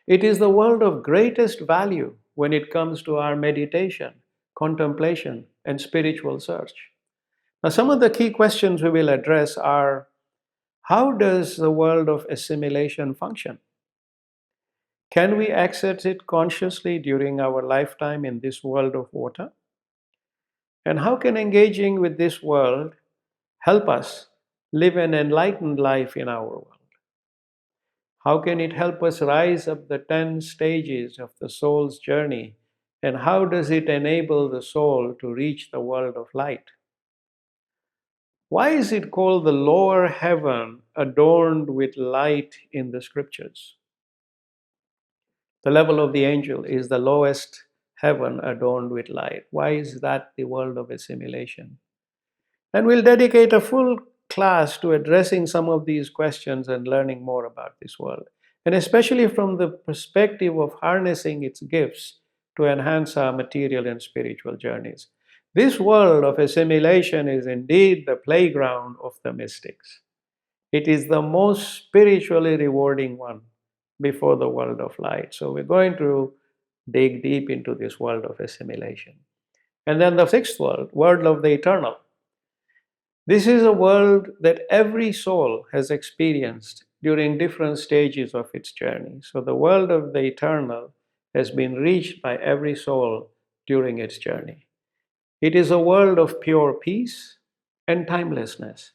It is the world of greatest value when it comes to our meditation, contemplation, and spiritual search. Now, some of the key questions we will address are: how does the world of assimilation function? Can we access it consciously during our lifetime in this world of water? And how can engaging with this world help us live an enlightened life in our world? How can it help us rise up the 10 stages of the soul's journey? And how does it enable the soul to reach the world of light? Why is it called the lower heaven adorned with light in the scriptures? The level of the angel is the lowest heaven adorned with light. Why is that the world of assimilation? And we'll dedicate a full class to addressing some of these questions and learning more about this world, and especially from the perspective of harnessing its gifts to enhance our material and spiritual journeys. This world of assimilation is indeed the playground of the mystics. It is the most spiritually rewarding one before the world of light. So we're going to dig deep into this world of assimilation. And then the 6th world, world of the eternal. This is a world that every soul has experienced during different stages of its journey. So the world of the eternal has been reached by every soul during its journey. It is a world of pure peace and timelessness.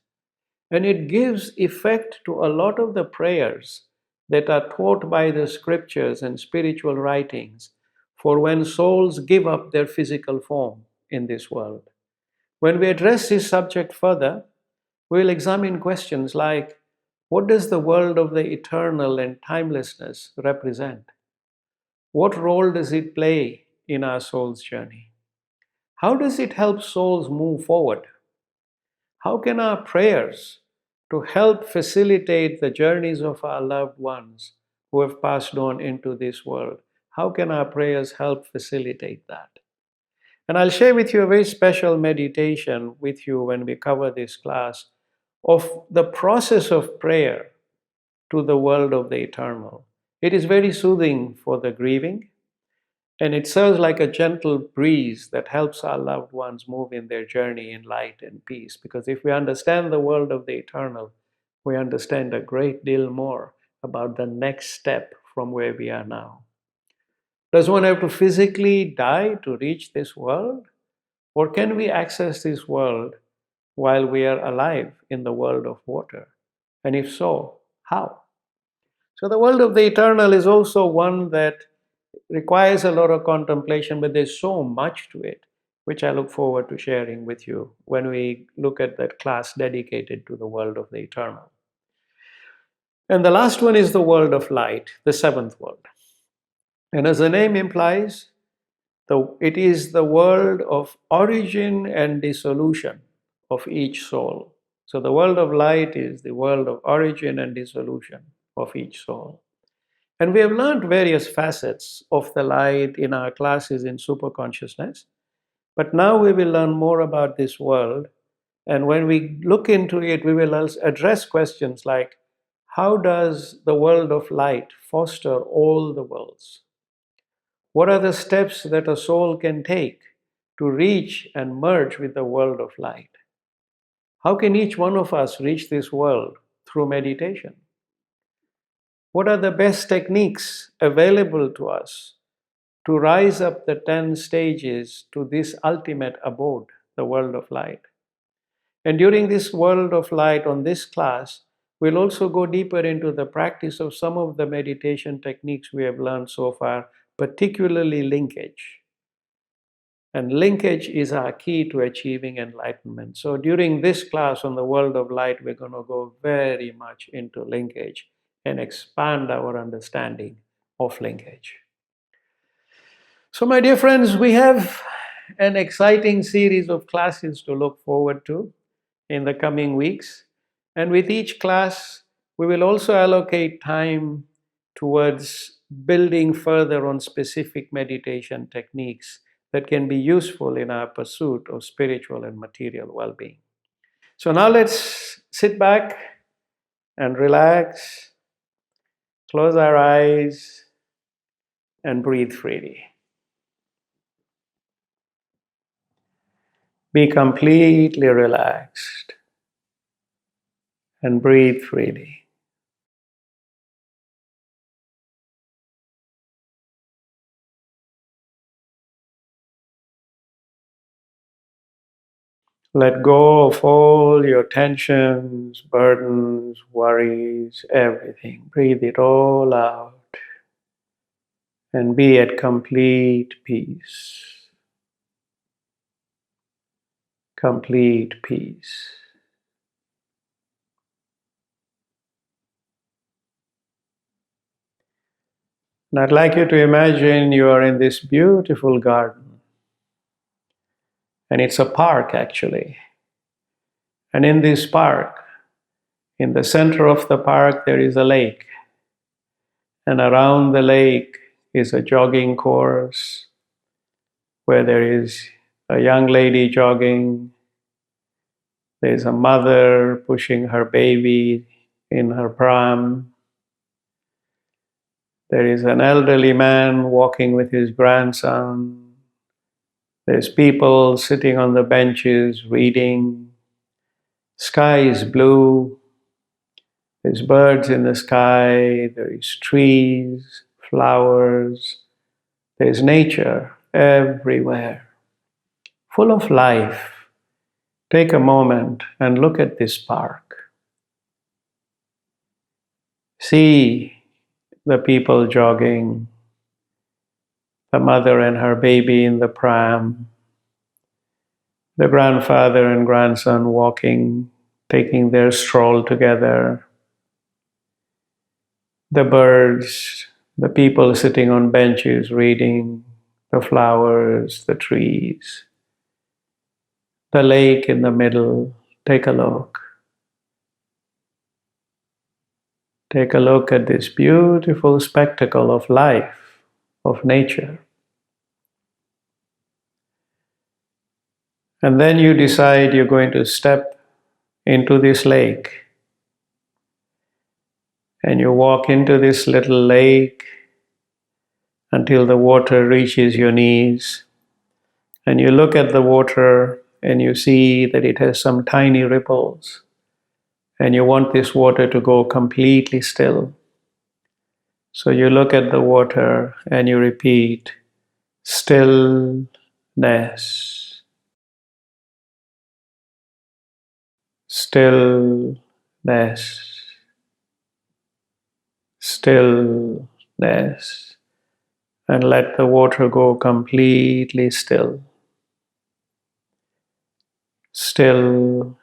And it gives effect to a lot of the prayers that are taught by the scriptures and spiritual writings for when souls give up their physical form in this world. When we address this subject further, we'll examine questions like: what does the world of the eternal and timelessness represent? What role does it play in our soul's journey? How does it help souls move forward? How can our prayers to help facilitate the journeys of our loved ones who have passed on into this world, how can our prayers help facilitate that? And I'll share with you a very special meditation with you when we cover this class of the process of prayer to the world of the eternal. It is very soothing for the grieving, and it serves like a gentle breeze that helps our loved ones move in their journey in light and peace. Because if we understand the world of the eternal, we understand a great deal more about the next step from where we are now. Does one have to physically die to reach this world? Or can we access this world while we are alive in the world of water? And if so, how? So the world of the eternal is also one that requires a lot of contemplation, but there's so much to it, which I look forward to sharing with you when we look at that class dedicated to the world of the eternal. And the last one is the world of light, the 7th world. And as the name implies, It is the world of origin and dissolution of each soul. So the world of light is the world of origin and dissolution of each soul. And we have learned various facets of the light in our classes in superconsciousness. But now we will learn more about this world. And when we look into it, we will address questions like, how does the world of light foster all the worlds? What are the steps that a soul can take to reach and merge with the world of light? How can each one of us reach this world through meditation? What are the best techniques available to us to rise up the 10 stages to this ultimate abode, the world of light? And during this world of light on this class, we'll also go deeper into the practice of some of the meditation techniques we have learned so far, particularly linkage. And linkage is our key to achieving enlightenment. So during this class on the world of light, we're going to go very much into linkage and expand our understanding of linkage. So, my dear friends, we have an exciting series of classes to look forward to in the coming weeks. And with each class, we will also allocate time towards building further on specific meditation techniques that can be useful in our pursuit of spiritual and material well-being. So now let's sit back and relax, close our eyes, and breathe freely. Be completely relaxed and breathe freely. Let go of all your tensions, burdens, worries, everything. Breathe it all out and be at complete peace. Complete peace. And I'd like you to imagine you are in this beautiful garden. And it's a park, actually. And in this park, in the center of the park, there is a lake. And around the lake is a jogging course where there is a young lady jogging. There's a mother pushing her baby in her pram. There is an elderly man walking with his grandson. There's people sitting on the benches reading. Sky is blue. There's birds in the sky. There is trees, flowers. There's nature everywhere, full of life. Take a moment and look at this park. See the people jogging, the mother and her baby in the pram, the grandfather and grandson walking, taking their stroll together, the birds, the people sitting on benches reading, the flowers, the trees, the lake in the middle. Take a look. Take a look at this beautiful spectacle of life, of nature. And then you decide you're going to step into this lake. And you walk into this little lake until the water reaches your knees. And you look at the water and you see that it has some tiny ripples. And you want this water to go completely still. So you look at the water and you repeat, stillness. Stillness. Stillness. And let the water go completely still. Stillness.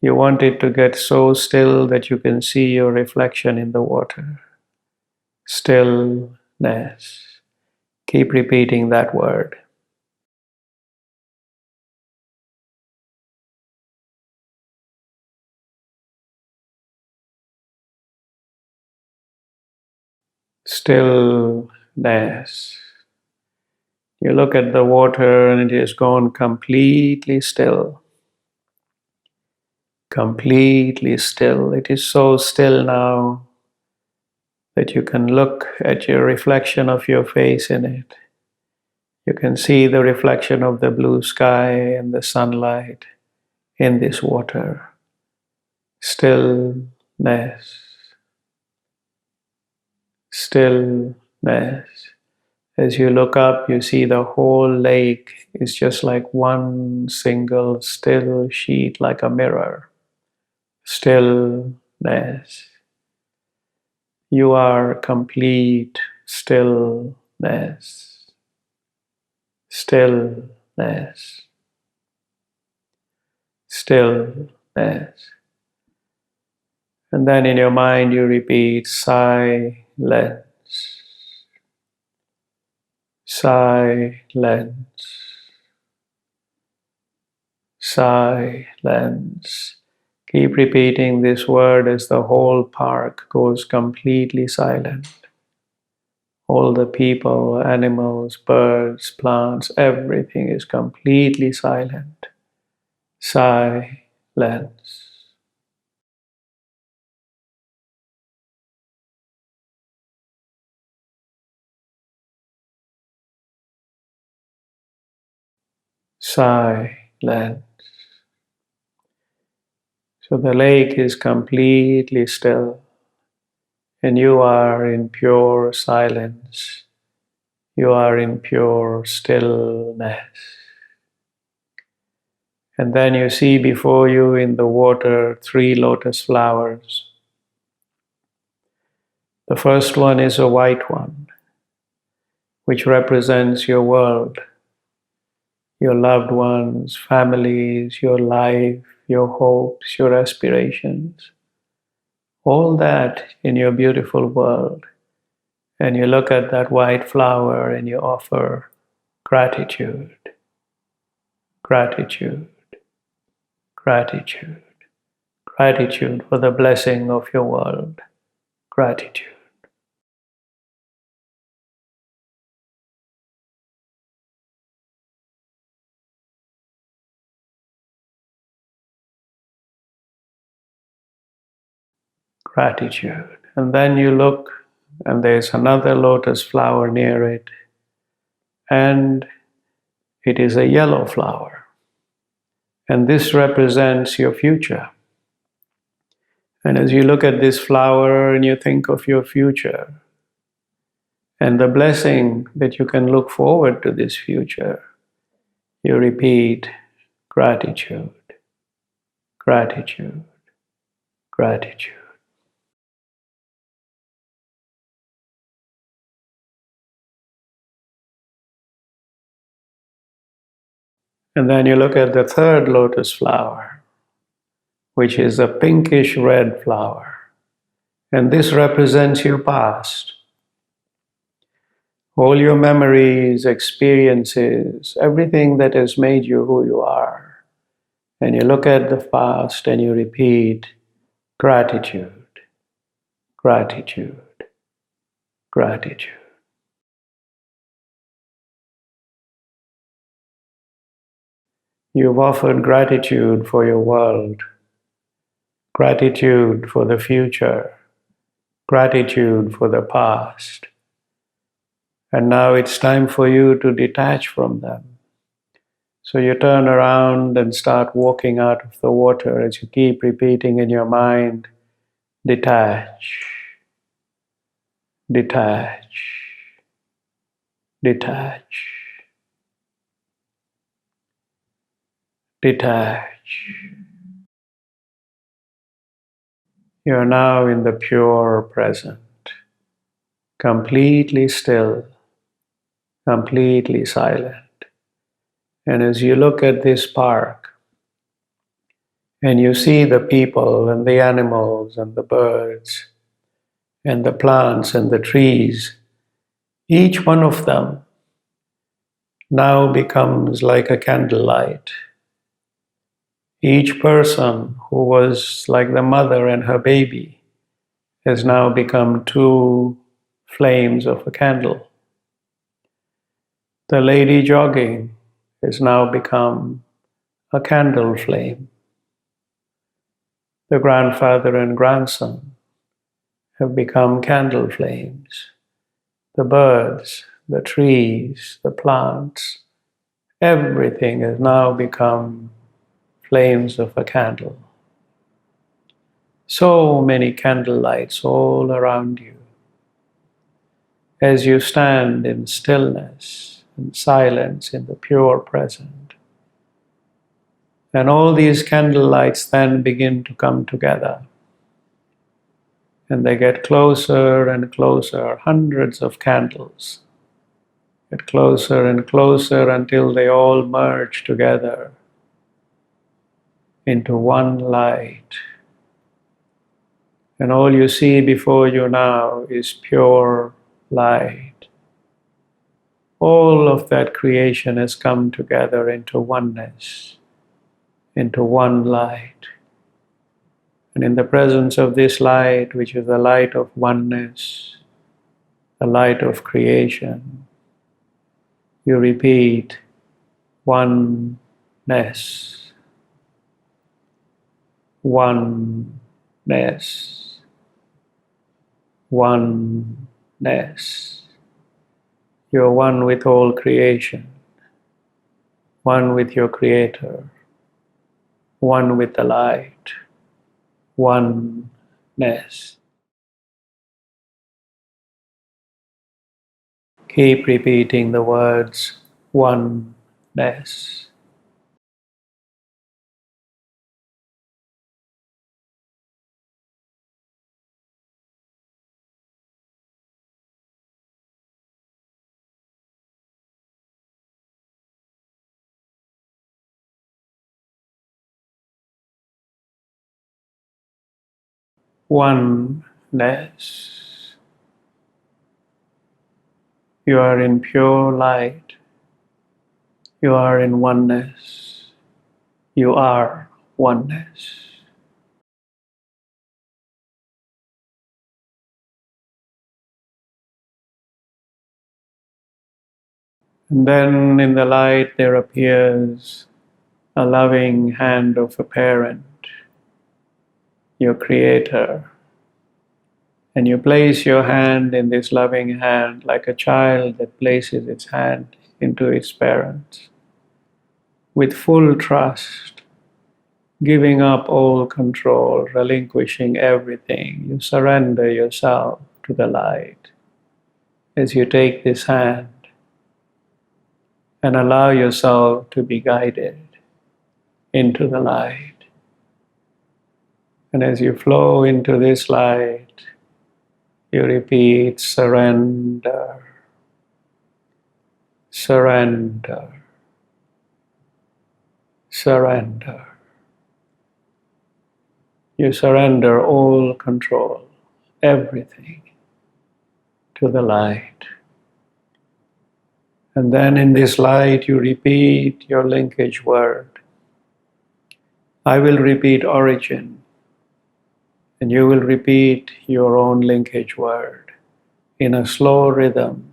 You want it to get so still that you can see your reflection in the water. Stillness. Keep repeating that word. Stillness. You look at the water and it is gone completely still. Completely still. It is so still now that you can look at your reflection of your face in it. You can see the reflection of the blue sky and the sunlight in this water. Stillness. Stillness. As you look up, you see the whole lake is just like one single still sheet, like a mirror. Stillness. You are complete stillness. Stillness. Stillness. And then in your mind you repeat silence. Silence. Silence. Keep repeating this word as the whole park goes completely silent. All the people, animals, birds, plants, everything is completely silent. Silence. Silence. So the lake is completely still, and you are in pure silence. You are in pure stillness. And then you see before you in the water 3 lotus flowers. The first one is a white one, which represents your world, your loved ones, families, your life, your hopes, your aspirations. All that in your beautiful world. And you look at that white flower and you offer gratitude, gratitude, gratitude, gratitude for the blessing of your world, gratitude. Gratitude. And then you look and there's another lotus flower near it, and it is a yellow flower. And this represents your future. And as you look at this flower and you think of your future and the blessing that you can look forward to this future, you repeat gratitude, gratitude, gratitude. And then you look at the third lotus flower, which is a pinkish red flower. And this represents your past. All your memories, experiences, everything that has made you who you are. And you look at the past and you repeat gratitude, gratitude, gratitude. You've offered gratitude for your world, gratitude for the future, gratitude for the past. And now it's time for you to detach from them. So you turn around and start walking out of the water as you keep repeating in your mind, detach, detach, detach, detach. You are now in the pure present, completely still, completely silent. And as you look at this park, and you see the people and the animals and the birds and the plants and the trees, each one of them now becomes like a candlelight. Each person who was like the mother and her baby has now become two flames of a candle. The lady jogging has now become a candle flame. The grandfather and grandson have become candle flames. The birds, the trees, the plants, everything has now become flames of a candle. So many candle lights all around you. As you stand in stillness and silence in the pure present. And all these candle lights then begin to come together. And they get closer and closer, hundreds of candles get closer and closer until they all merge together into one light. And all you see before you now is pure light. All of that creation has come together into oneness, into one light. And in the presence of this light, which is the light of oneness, the light of creation, you repeat oneness, oneness, oneness. You're one with all creation, one with your Creator, one with the light, oneness. Keep repeating the words oneness. Oneness. You are in pure light. You are in oneness. You are oneness. And then in the light there appears a loving hand of a parent, your Creator. And you place your hand in this loving hand like a child that places its hand into its parents with full trust, giving up all control, relinquishing everything. You surrender yourself to the light as you take this hand and allow yourself to be guided into the light. And as you flow into this light, you repeat surrender, surrender, surrender. You surrender all control, everything, to the light. And then in this light you repeat your linkage word. I will repeat origin, and you will repeat your own linkage word in a slow rhythm.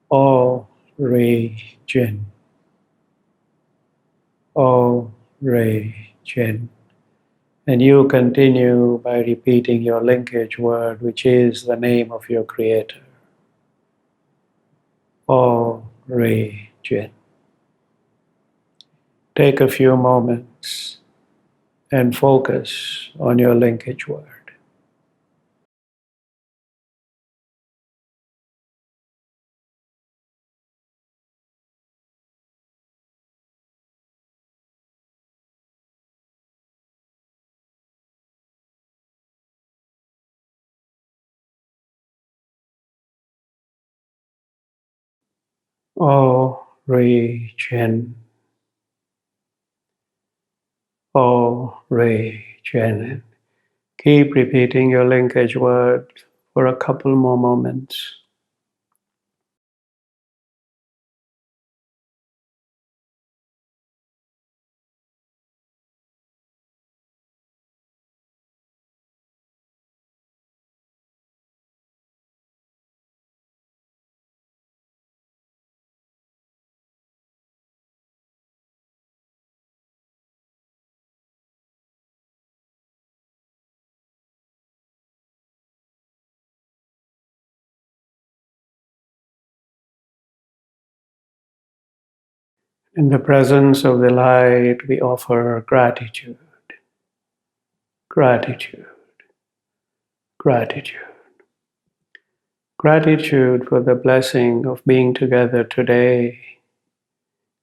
Origin, origin. And you continue by repeating your linkage word, which is the name of your Creator. Origin. Take a few moments and focus on your linkage word. Origin, origin. Keep repeating your linkage word for a couple more moments. In the presence of the light, we offer gratitude, gratitude, gratitude. Gratitude for the blessing of being together today.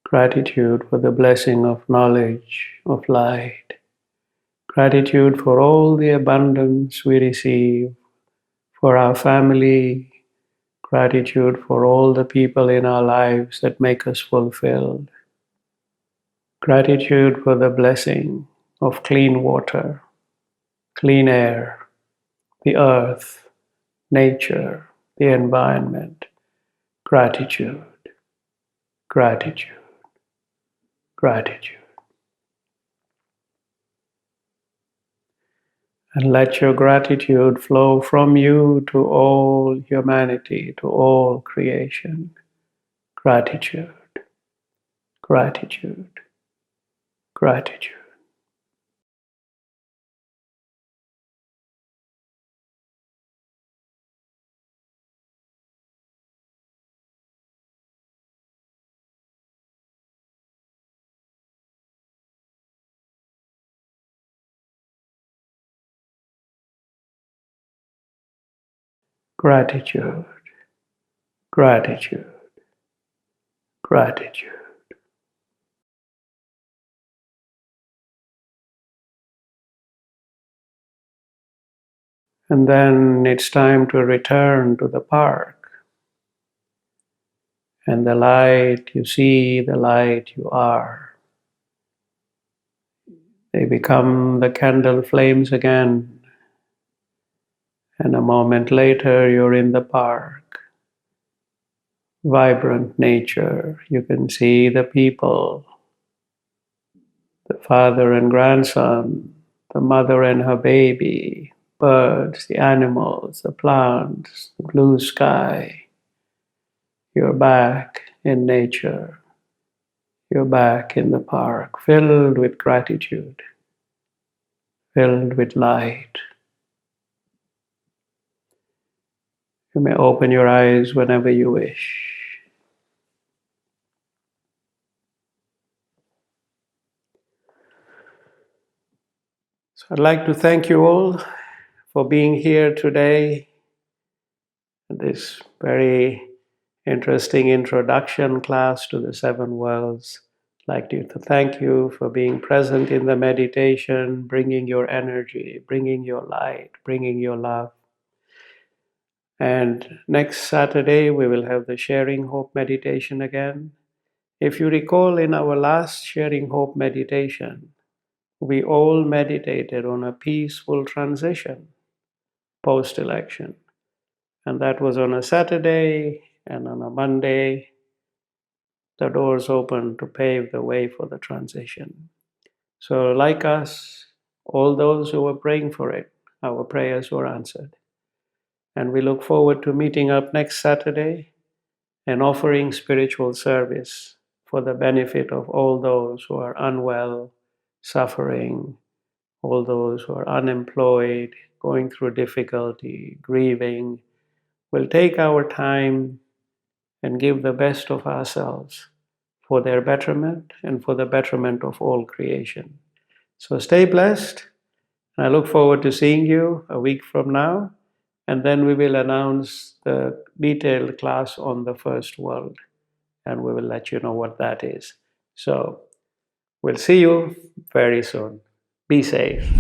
Gratitude for the blessing of knowledge, of light. Gratitude for all the abundance we receive, for our family. Gratitude for all the people in our lives that make us fulfilled. Gratitude for the blessing of clean water, clean air, the earth, nature, the environment. Gratitude, gratitude, gratitude. And let your gratitude flow from you to all humanity, to all creation. Gratitude, gratitude, gratitude. Gratitude, gratitude, gratitude. And then it's time to return to the park. And the light you see, the light you are. They become the candle flames again. And a moment later, you're in the park. Vibrant nature. You can see the people, the father and grandson, the mother and her baby, birds, the animals, the plants, the blue sky. You're back in nature. You're back in the park, filled with gratitude, filled with light. You may open your eyes whenever you wish. So I'd like to thank you all for being here today. This very interesting introduction class to the seven worlds. I'd like to thank you for being present in the meditation, bringing your energy, bringing your light, bringing your love. And next Saturday, we will have the Sharing Hope meditation again. If you recall, in our last Sharing Hope meditation, we all meditated on a peaceful transition post-election. And that was on a Saturday, and on a Monday, the doors opened to pave the way for the transition. So like us, all those who were praying for it, our prayers were answered. And we look forward to meeting up next Saturday and offering spiritual service for the benefit of all those who are unwell, suffering, all those who are unemployed, going through difficulty, grieving. We'll take our time and give the best of ourselves for their betterment and for the betterment of all creation. So stay blessed. I look forward to seeing you a week from now. And then we will announce the detailed class on the first world. And we will let you know what that is. So we'll see you very soon. Be safe.